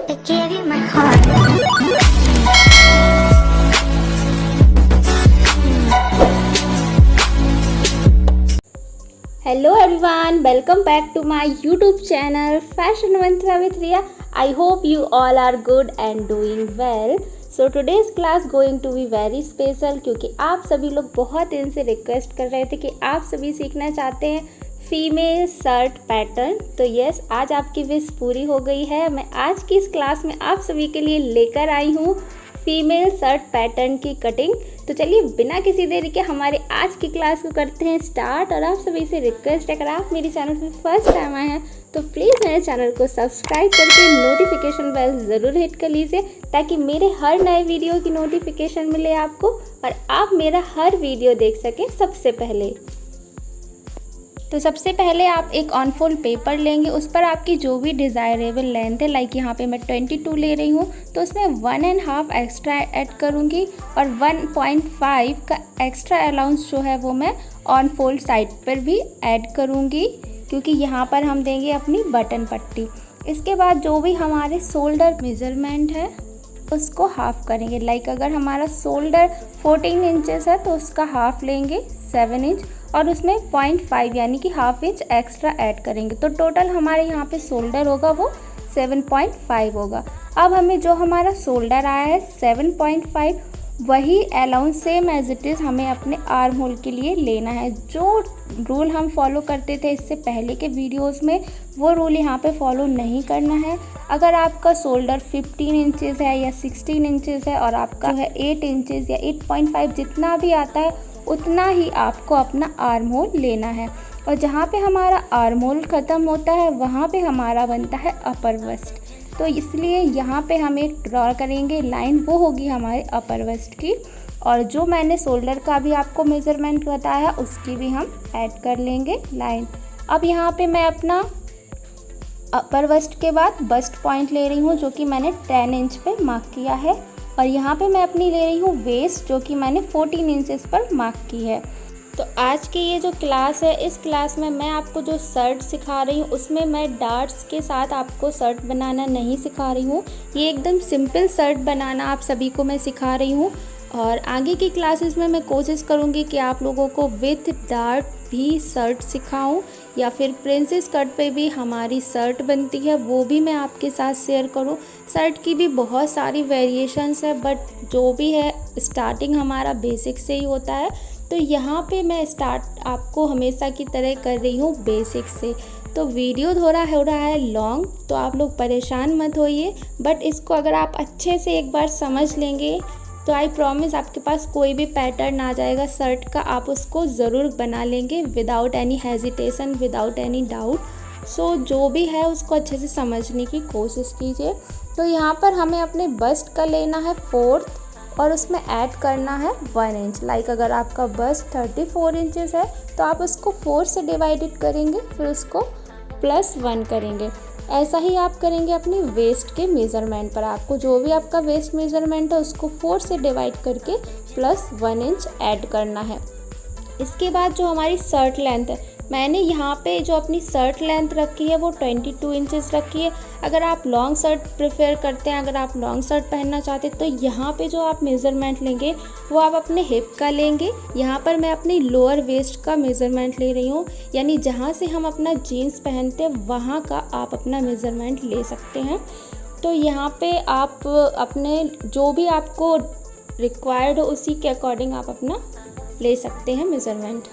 I gave you my heart. Hello everyone, welcome back to my YouTube channel Fashion Mantra with Riya. I hope you all are good and doing well. So today's class going to be very special क्योंकि आप सभी लोग बहुत दिन से request कर रहे थे कि आप सभी सीखना चाहते हैं फीमेल शर्ट पैटर्न। तो यस, आज आपकी विश पूरी हो गई है। मैं आज की इस क्लास में आप सभी के लिए लेकर आई हूँ फीमेल शर्ट पैटर्न की कटिंग। तो चलिए बिना किसी देरी के हमारे आज की क्लास को करते हैं स्टार्ट। और आप सभी से रिक्वेस्ट है, अगर आप मेरे चैनल पर फर्स्ट टाइम आए हैं तो प्लीज़ मेरे चैनल को सब्सक्राइब करके नोटिफिकेशन बेल ज़रूर हिट कर लीजिए ताकि मेरे हर नए वीडियो की नोटिफिकेशन मिले आपको और आप मेरा हर वीडियो देख सकें सबसे पहले। तो सबसे पहले आप एक ऑन फोल्ड पेपर लेंगे, उस पर आपकी जो भी डिज़ायरेबल लेंथ है, लाइक यहाँ पे मैं 22 ले रही हूँ तो उसमें 1.5 एक्स्ट्रा ऐड करूँगी और 1.5 का एक्स्ट्रा अलाउंस जो है वो मैं ऑन फोल्ड साइड पर भी ऐड करूँगी क्योंकि यहाँ पर हम देंगे अपनी बटन पट्टी। इसके बाद जो भी हमारे शोल्डर मेज़रमेंट है उसको हाफ़ करेंगे। लाइक अगर हमारा शोल्डर 14 इंचेस है तो उसका हाफ़ लेंगे 7 इंच और उसमें 0.5 यानी कि हाफ इंच एक्स्ट्रा ऐड करेंगे। तो टोटल हमारे यहाँ पे शोल्डर होगा वो 7.5 होगा। अब हमें जो हमारा शोल्डर आया है 7.5 वही allowance same as it is हमें अपने आर्म होल के लिए लेना है। जो रूल हम फॉलो करते थे इससे पहले के वीडियोस में वो रूल यहाँ पे फॉलो नहीं करना है। अगर आपका शोल्डर 15 इंचेस है या 16 इंचेस है और आपका है 8 इंचेस या 8.5 जितना भी आता है उतना ही आपको अपना आर्म होल लेना है। और जहाँ पे हमारा आर्म होल ख़त्म होता है वहाँ पे हमारा बनता है अपर वेस्ट। तो इसलिए यहाँ पे हम एक ड्रॉ करेंगे लाइन, वो होगी हमारे अपर वेस्ट की। और जो मैंने शोल्डर का भी आपको मेज़रमेंट बताया उसकी भी हम ऐड कर लेंगे लाइन। अब यहाँ पे मैं अपना अपर वेस्ट के बाद बस्ट पॉइंट ले रही हूँ जो कि मैंने 10 इंच पे मार्क किया है। और यहाँ पे मैं अपनी ले रही हूँ वेस्ट जो कि मैंने 14 इंचेस पर मार्क की है। तो आज की ये जो क्लास है इस क्लास में मैं आपको जो शर्ट सिखा रही हूँ उसमें मैं डार्ट्स के साथ आपको शर्ट बनाना नहीं सिखा रही हूँ। ये एकदम सिंपल शर्ट बनाना आप सभी को मैं सिखा रही हूँ। और आगे की क्लासेस में मैं कोशिश करूँगी कि आप लोगों को विथ डार्ट भी शर्ट सिखाऊं या फिर प्रिंसेस कट पे भी हमारी शर्ट बनती है वो भी मैं आपके साथ शेयर करूं। शर्ट की भी बहुत सारी वेरिएशंस है बट जो भी है स्टार्टिंग हमारा बेसिक से ही होता है। तो यहाँ पे मैं स्टार्ट आपको हमेशा की तरह कर रही हूँ बेसिक से। तो वीडियो थोड़ा हो रहा है लॉन्ग तो आप लोग परेशान मत होइए, बट इसको अगर आप अच्छे से एक बार समझ लेंगे तो आई प्रॉमिस आपके पास कोई भी पैटर्न आ जाएगा शर्ट का, आप उसको ज़रूर बना लेंगे without any hesitation, without any doubt. So जो भी है उसको अच्छे से समझने की कोशिश कीजिए। तो यहाँ पर हमें अपने बस्ट का लेना है 4th और उसमें ऐड करना है 1 इंच। लाइक अगर आपका बस्ट 34 इंचेस है तो आप उसको 4 से डिवाइडेड करेंगे फिर उसको +1 करेंगे। ऐसा ही आप करेंगे अपनी वेस्ट के मेज़रमेंट पर। आपको जो भी आपका वेस्ट मेज़रमेंट है उसको 4 से डिवाइड करके +1 इंच ऐड करना है। इसके बाद जो हमारी शर्ट लेंथ है मैंने यहाँ पे जो अपनी शर्ट लेंथ रखी है वो 22 इंचेस रखी है। अगर आप लॉन्ग शर्ट प्रेफर करते हैं, अगर आप लॉन्ग शर्ट पहनना चाहते हैं तो यहाँ पे जो आप मेज़रमेंट लेंगे वो आप अपने हिप का लेंगे। यहाँ पर मैं अपनी लोअर वेस्ट का मेज़रमेंट ले रही हूँ, यानी जहाँ से हम अपना जीन्स पहनते हैं वहाँ का आप अपना मेज़रमेंट ले सकते हैं। तो यहाँ पे आप अपने जो भी आपको रिक्वायर्ड हो उसी के अकॉर्डिंग आप अपना ले सकते हैं मेज़रमेंट।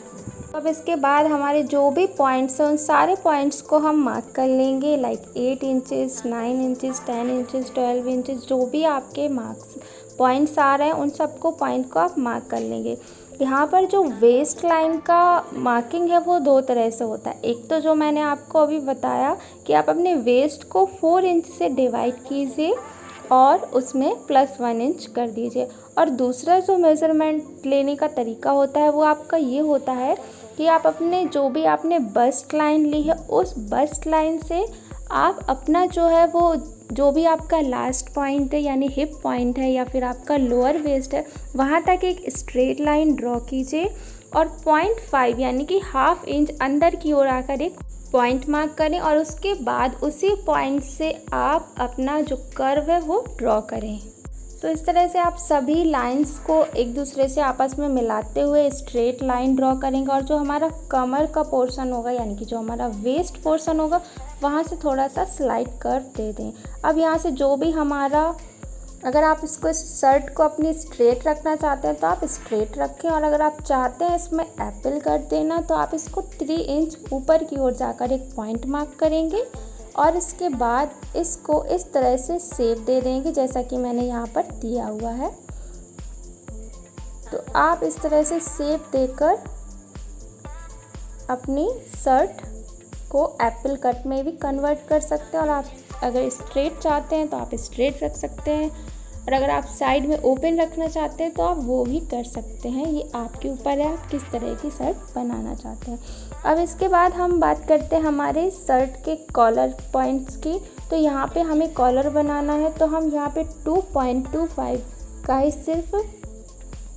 अब इसके बाद हमारे जो भी पॉइंट्स हैं उन सारे पॉइंट्स को हम मार्क कर लेंगे। Like 8 inches, 9 inches, 10 inches, 12 inches, जो भी आपके मार्क्स पॉइंट्स आ रहे हैं उन सबको पॉइंट को आप मार्क कर लेंगे। यहाँ पर जो वेस्ट लाइन का मार्किंग है वो 2 तरह से होता है। एक तो जो मैंने आपको अभी बताया कि आप अपने वेस्ट को 4 इंच से डिवाइड कीजिए और उसमें +1 इंच कर दीजिए। और दूसरा जो मेज़रमेंट लेने का तरीका होता है वो आपका ये होता है कि आप अपने जो भी आपने बस्ट लाइन ली है उस बस्ट लाइन से आप अपना जो है वो जो भी आपका लास्ट पॉइंट है यानी हिप पॉइंट है या फिर आपका लोअर वेस्ट है वहाँ तक एक स्ट्रेट लाइन ड्रॉ कीजिए और 0.5 यानी कि ½ इंच अंदर की ओर आकर एक पॉइंट मार्क करें और उसके बाद उसी पॉइंट से आप अपना जो कर्व है वो ड्रॉ करें। तो इस तरह से आप सभी लाइंस को एक दूसरे से आपस में मिलाते हुए स्ट्रेट लाइन ड्रॉ करेंगे और जो हमारा कमर का पोर्शन होगा यानी कि जो हमारा वेस्ट पोर्शन होगा वहाँ से थोड़ा सा स्लाइड कर्व दे दें। अब यहाँ से जो भी हमारा, अगर आप इसको शर्ट को अपनी स्ट्रेट रखना चाहते हैं तो आप स्ट्रेट रखें, और अगर आप चाहते हैं इसमें एप्पल कर देना तो आप इसको 3 इंच ऊपर की ओर जाकर एक पॉइंट मार्क करेंगे और इसके बाद इसको इस तरह से शेप दे देंगे जैसा कि मैंने यहाँ पर दिया हुआ है। तो आप इस तरह से शेप देकर अपनी शर्ट को एप्पल कट में भी कन्वर्ट कर सकते हैं, और आप अगर स्ट्रेट चाहते हैं तो आप स्ट्रेट रख सकते हैं, और अगर आप साइड में ओपन रखना चाहते हैं तो आप वो भी कर सकते हैं। ये आपके ऊपर है, आप किस तरह की शर्ट बनाना चाहते हैं। अब इसके बाद हम बात करते हैं हमारे शर्ट के कॉलर पॉइंट्स की। तो यहाँ पे हमें कॉलर बनाना है तो हम यहाँ पे 2.25 का ही सिर्फ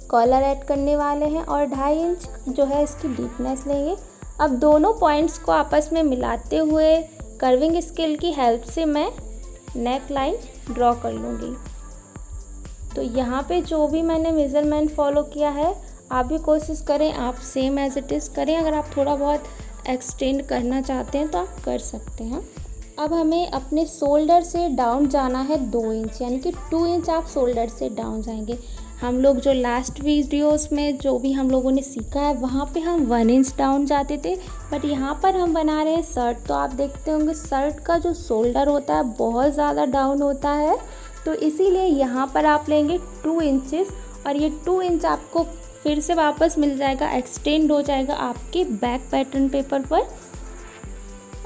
कॉलर ऐड करने वाले हैं और 2.5 इंच जो है इसकी डीपनेस लेंगे। अब दोनों पॉइंट्स को आपस में मिलाते हुए कर्विंग स्केल की हेल्प से मैं नेक लाइन ड्रॉ कर लूँगी। तो यहाँ पे जो भी मैंने मेज़रमेंट फॉलो किया है आप भी कोशिश करें आप सेम एज इट इज़ करें। अगर आप थोड़ा बहुत एक्सटेंड करना चाहते हैं तो आप कर सकते हैं। अब हमें अपने शोल्डर से डाउन जाना है 2 इंच, यानी कि 2 इंच आप शोल्डर से डाउन जाएंगे। हम लोग जो लास्ट वीडियोस में जो भी हम लोगों ने सीखा है वहाँ पे हम 1 इंच डाउन जाते थे, बट यहाँ पर हम बना रहे हैं शर्ट। तो आप देखते होंगे शर्ट का जो शोल्डर होता है बहुत ज़्यादा डाउन होता है, तो इसीलिए यहाँ पर आप लेंगे 2 इंचेस और ये 2 इंच आपको फिर से वापस मिल जाएगा, एक्सटेंड हो जाएगा आपके बैक पैटर्न पेपर पर।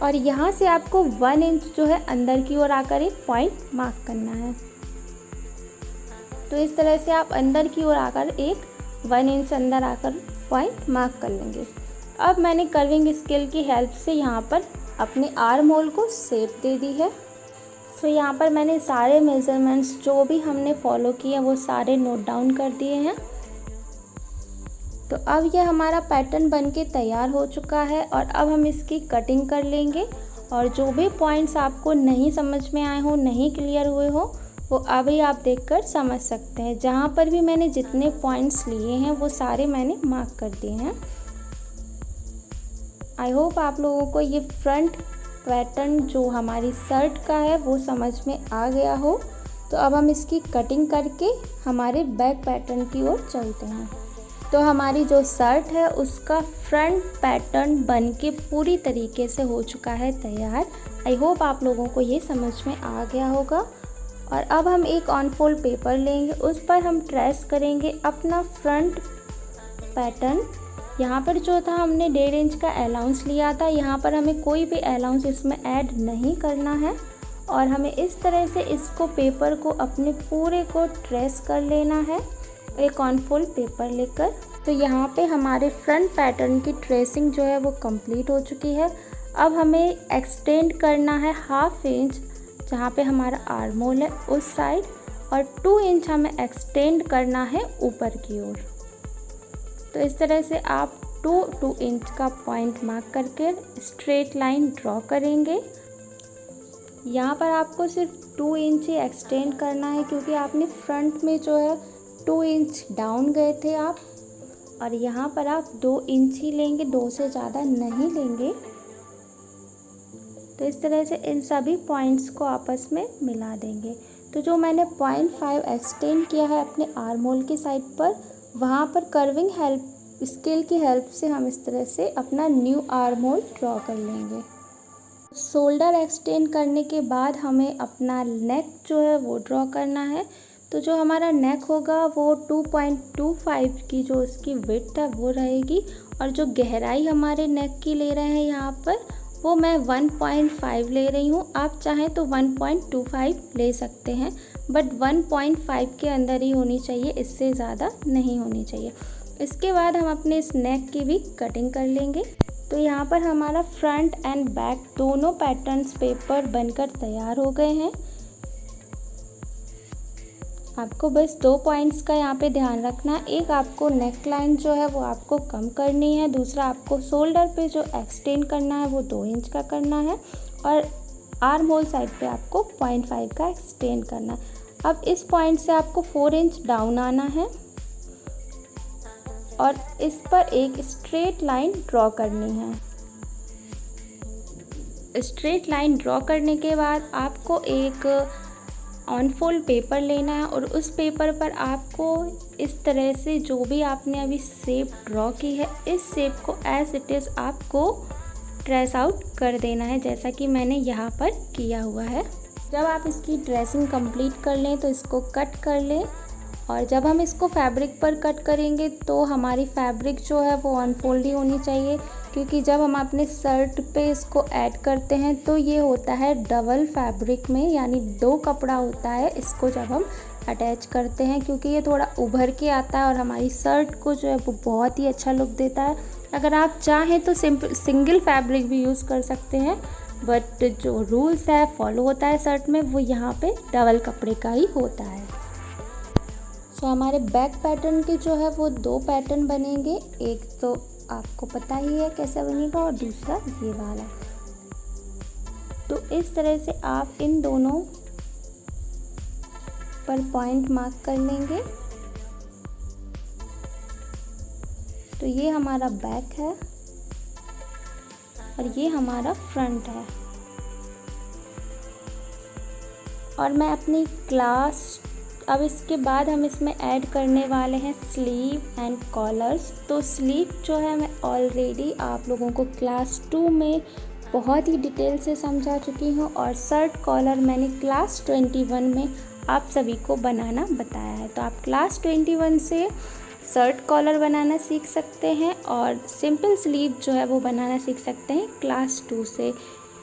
और यहाँ से आपको 1 इंच जो है अंदर की ओर आकर एक पॉइंट मार्क करना है। तो इस तरह से आप अंदर की ओर आकर एक 1 इंच अंदर आकर पॉइंट मार्क कर लेंगे। अब मैंने कर्विंग स्केल की हेल्प से यहाँ पर अपने आर्म होल को शेप दे दी है। तो यहाँ पर मैंने सारे मेजरमेंट्स जो भी हमने फॉलो किए वो सारे नोट डाउन कर दिए हैं। तो अब ये हमारा पैटर्न बनके तैयार हो चुका है और अब हम इसकी कटिंग कर लेंगे। और जो भी पॉइंट्स आपको नहीं समझ में आए हो, नहीं क्लियर हुए हो, वो अभी आप देखकर समझ सकते हैं। जहाँ पर भी मैंने जितने पॉइंट्स लिए हैं वो सारे मैंने मार्क कर दिए हैं। आई होप आप लोगों को ये फ्रंट पैटर्न जो हमारी शर्ट का है वो समझ में आ गया हो। तो अब हम इसकी कटिंग करके हमारे बैक पैटर्न की ओर चलते हैं। तो हमारी जो शर्ट है उसका फ्रंट पैटर्न बनके पूरी तरीके से हो चुका है तैयार। आई होप आप लोगों को ये समझ में आ गया होगा। और अब हम एक ऑन फोल्ड पेपर लेंगे, उस पर हम ट्रेस करेंगे अपना फ्रंट पैटर्न। यहाँ पर जो था हमने 1.5 इंच का अलाउंस लिया था, यहाँ पर हमें कोई भी अलाउंस इसमें ऐड नहीं करना है और हमें इस तरह से इसको पेपर को अपने पूरे को ट्रेस कर लेना है एक ऑन फोल्ड पेपर लेकर। तो यहाँ पे हमारे फ्रंट पैटर्न की ट्रेसिंग जो है वो कंप्लीट हो चुकी है। अब हमें एक्सटेंड करना है 1/2 इंच जहाँ पे हमारा आर्म होल है उस साइड, और 2 इंच हमें एक्सटेंड करना है ऊपर की ओर। तो इस तरह से आप 2 इंच का पॉइंट मार्क करके स्ट्रेट लाइन ड्रॉ करेंगे। यहाँ पर आपको सिर्फ 2 इंच ही एक्सटेंड करना है क्योंकि आपने फ्रंट में जो है 2 इंच डाउन गए थे आप, और यहाँ पर आप 2 इंच ही लेंगे, 2 से ज़्यादा नहीं लेंगे। तो इस तरह से इन सभी पॉइंट्स को आपस में मिला देंगे। तो जो मैंने 0.5 एक्सटेंड किया है अपने आर्म होल की साइड पर, वहाँ पर कर्विंग स्केल की हेल्प से हम इस तरह से अपना न्यू आर्म होल ड्रॉ कर लेंगे। शोल्डर एक्सटेंड करने के बाद हमें अपना नेक जो है वो ड्रॉ करना है। तो जो हमारा नेक होगा वो 2.25 की जो इसकी विड्थ है वो रहेगी, और जो गहराई हमारे नेक की ले रहे हैं यहाँ पर वो मैं 1.5 ले रही हूँ। आप चाहें तो 1.25 ले सकते हैं, बट 1.5 के अंदर ही होनी चाहिए, इससे ज़्यादा नहीं होनी चाहिए। इसके बाद हम अपने इस नेक की भी कटिंग कर लेंगे। तो यहाँ पर हमारा फ्रंट एंड बैक दोनों पैटर्न्स पेपर बनकर तैयार हो गए हैं। आपको बस 2 पॉइंट्स का यहाँ पे ध्यान रखना। एक आपको नेक लाइन जो है वो आपको कम करनी है, दूसरा आपको शोल्डर पे जो एक्सटेंड करना है वो 2 इंच का करना है और आर्म होल साइड पे आपको 0.5 का एक्सटेंड करना है। अब इस पॉइंट से आपको 4 इंच डाउन आना है और इस पर एक स्ट्रेट लाइन ड्रॉ करनी है। स्ट्रेट लाइन ड्रॉ करने के बाद आपको एक ऑन फोल्ड पेपर लेना है और उस पेपर पर आपको इस तरह से जो भी आपने अभी शेप ड्रॉ की है इस शेप को एज इट इज़ आपको ट्रेस आउट कर देना है, जैसा कि मैंने यहाँ पर किया हुआ है। जब आप इसकी ड्रेसिंग कंप्लीट कर लें तो इसको कट कर लें और जब हम इसको फैब्रिक पर कट करेंगे तो हमारी फैब्रिक जो है वो अनफोल्ड ही होनी चाहिए, क्योंकि जब हम अपने शर्ट पे इसको ऐड करते हैं तो ये होता है डबल फैब्रिक में, यानी 2 कपड़ा होता है इसको जब हम अटैच करते हैं, क्योंकि ये थोड़ा उभर के आता है और हमारी शर्ट को जो है वो बहुत ही अच्छा लुक देता है। अगर आप चाहें तो सिंगल फैब्रिक भी यूज़ कर सकते हैं, बट जो रूल्स है फॉलो होता है शर्ट में वो यहाँ पे डबल कपड़े का ही होता है। तो हमारे बैक पैटर्न के जो है वो 2 पैटर्न बनेंगे, एक तो आपको पता ही है कैसा बनेगा और दूसरा ये वाला। तो इस तरह से आप इन दोनों पर पॉइंट मार्क कर लेंगे। तो ये हमारा बैक है और ये हमारा फ्रंट है और मैं अपनी क्लास अब इसके बाद हम इसमें ऐड करने वाले हैं स्लीव एंड कॉलर्स। तो स्लीव जो है मैं ऑलरेडी आप लोगों को क्लास 2 में बहुत ही डिटेल से समझा चुकी हूँ और शर्ट कॉलर मैंने क्लास 21 में आप सभी को बनाना बताया है। तो आप क्लास 21 से शर्ट कॉलर बनाना सीख सकते हैं और सिंपल स्लीव जो है वो बनाना सीख सकते हैं क्लास 2 से,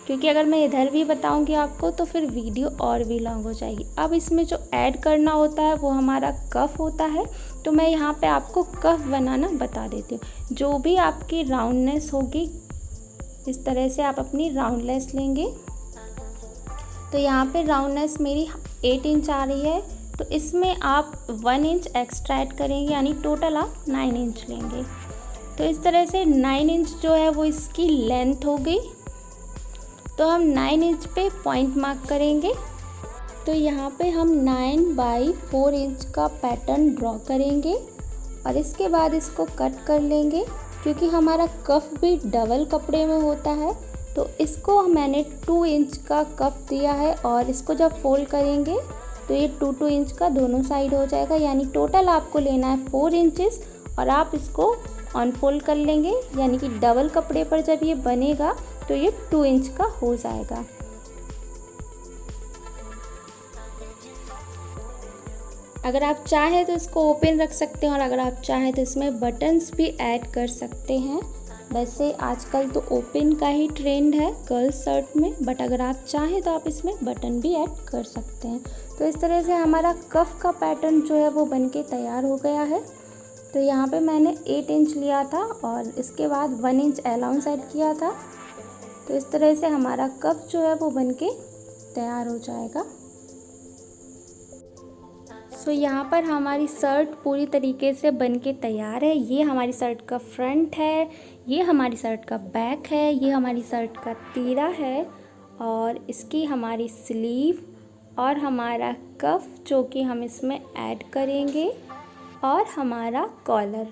क्योंकि अगर मैं इधर भी बताऊंगी आपको तो फिर वीडियो और भी लॉन्ग हो जाएगी। अब इसमें जो ऐड करना होता है वो हमारा कफ होता है, तो मैं यहाँ पे आपको कफ बनाना बता देती हूँ। जो भी आपकी राउंडनेस होगी इस तरह से आप अपनी राउंडनेस लेंगे। तो यहाँ पे राउंडनेस मेरी 8 इंच आ रही है, तो इसमें आप 1 इंच एक्स्ट्रा ऐड करेंगे, यानी टोटल आप 9 इंच लेंगे। तो इस तरह से 9 इंच जो है वो इसकी लेंथ हो गई। तो हम 9 इंच पे पॉइंट मार्क करेंगे। तो यहाँ पे हम 9/4 इंच का पैटर्न ड्रॉ करेंगे और इसके बाद इसको कट कर लेंगे, क्योंकि हमारा कफ भी डबल कपड़े में होता है। तो इसको मैंने 2 इंच का कफ दिया है और इसको जब फोल्ड करेंगे तो ये 2 इंच का दोनों साइड हो जाएगा, यानी टोटल आपको लेना है 4 इंचेस और आप इसको अनफोल्ड कर लेंगे, यानी कि डबल कपड़े पर जब ये बनेगा तो ये 2 इंच का हो जाएगा। अगर आप चाहें तो इसको ओपन रख सकते हैं और अगर आप चाहें तो इसमें बटन्स भी ऐड कर सकते हैं। वैसे आजकल तो ओपन का ही ट्रेंड है गर्ल्स शर्ट में, बट अगर आप चाहें तो आप इसमें बटन भी ऐड कर सकते हैं। तो इस तरह से हमारा कफ का पैटर्न जो है वो बनके तैयार हो गया है। तो यहाँ पे मैंने 8 इंच लिया था और इसके बाद 1 इंच अलाउंस ऐड किया था। तो इस तरह से हमारा कफ जो है वो बनके तैयार हो जाएगा। सो यहाँ पर हमारी शर्ट पूरी तरीके से बनके तैयार है। ये हमारी शर्ट का फ्रंट है, ये हमारी शर्ट का बैक है, ये हमारी शर्ट का तीरा है और इसकी हमारी स्लीव और हमारा कफ जो कि हम इसमें ऐड करेंगे और हमारा कॉलर।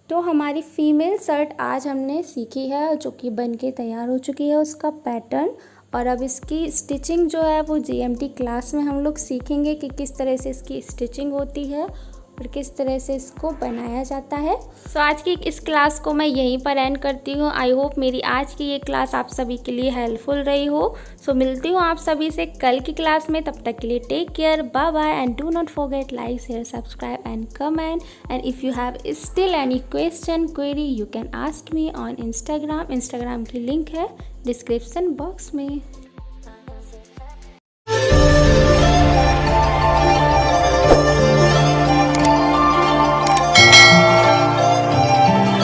तो हमारी फीमेल शर्ट आज हमने सीखी है, जो कि बनके तैयार हो चुकी है उसका पैटर्न। और अब इसकी स्टिचिंग जो है वो GMT क्लास में हम लोग सीखेंगे कि किस तरह से इसकी स्टिचिंग होती है और किस तरह से इसको बनाया जाता है। सो आज की इस क्लास को मैं यहीं पर एंड करती हूँ। आई होप मेरी आज की ये क्लास आप सभी के लिए हेल्पफुल रही हो। सो मिलती हूँ आप सभी से कल की क्लास में। तब तक के लिए take care, bye bye and do not forget like, share, subscribe and comment. And if you have still any question query you can ask me on Instagram की लिंक है डिस्क्रिप्शन बॉक्स में।